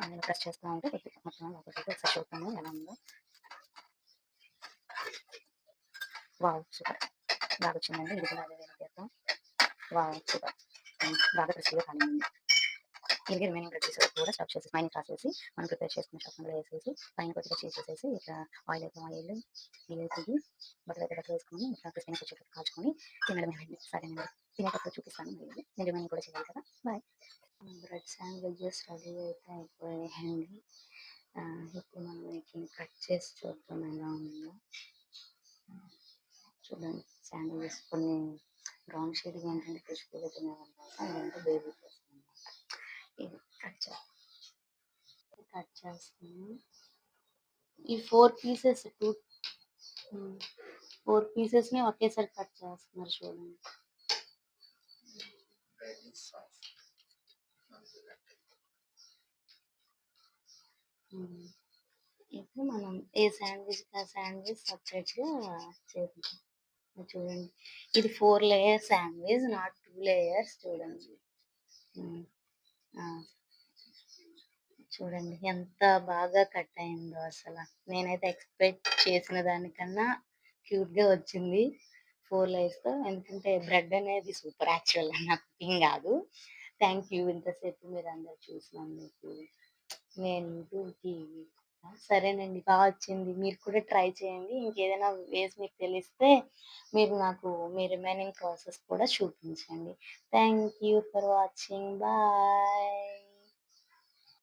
నేను ప్రెస్ చేస్తా ఉంటే కొద్దిగా మొత్తం లోపలికి ఒకసారి చూద్దాము ఎలా ఉందో. వావ్! సూపర్. బాగా వచ్చిందండి. ఇది కూడా అదే వేలో చేద్దాం. వావ్! సూపర్. బాగా క్రిస్పీగా కాలిందండి. ఇలాగే రిమైనింగ్ బ్రెడ్ పీసెస్ కూడా స్టఫ్ చేసేసి పైన రాసేసి మనం ప్రిపేర్ చేసుకున్న స్టఫ్ అందులో వేసేసి పైన కొద్దిగా చీజ్ వేసేసి ఇట్లా ఆయిల్ అయితే ఆయిల్, నెయ్యి అయితే ఘీ, బటర్ అయితే బటర్ వేసుకొని ఇట్లా క్రిస్పీనెస్ వచ్చేటట్టు కాల్చుకొని తినడమేనండి. సరేనండి. తినేటప్పుడు చూపిస్తాను మళ్ళీ. నేను రిమైనింగ్ కూడా చేయాలి కదా! బాయ్. బ్రెడ్ శాండ్‌విచెస్ రెడీ అయితే అయిపోయాయండి. ఇప్పుడు మనం వీటిని కట్ చేసి చూద్దాం ఎలా ఉందో. చూడండి శాండ్‌విచెస్ కొన్ని బ్రౌన్ షేడ్‌గా ఏంటంటే క్రిస్పీగా తినేవన్నమాట. ఇదంతా బేబీ పీస్ అనమాట. ఇది కట్ చేస్తాను. ఈ 4 పీసెస్ 4 పీసెస్‌ని ఒకేసారి కట్ చేస్తున్నారు చూడండి. హ్మ్. ఇప్పుడు మనం ఏ శాండ్‌విచ్‌కి ఆ శాండ్‌విచ్ సెపరేట్‌గా చేద్దాం. చూడండి. ఇది 4 లేయర్ శాండ్‌విచ్ నాట్ 2 లేయర్స్ చూడండి. హ్మ్. ఆ! చూడండి ఎంత బాగా కట్ అయిందో అసల. నేనైతే ఎక్స్‌పెక్ట్ చేసిన దానికన్నా క్యూట్‌గా వచ్చింది. 4 లేయర్స్‌తో. ఎందుకంటే బ్రెడ్ అనేది సూపర్ యాక్చువల్‌గా నా కుకింగ్ గాదు. థాంక్ యూ ఇంతసేపు మీరందరూ చూసినందుకు. నేను యూట్యూబ్‌కి సరేనండి. బా వచ్చింది. మీరు కూడా ట్రై చేయండి. ఇంకేదైనా వేస్ మీకు తెలిస్తే మీరు నాకు మీ రిమైనింగ్ ప్రాసెస్ కూడా చూపించండి. Thank you for watching. Bye.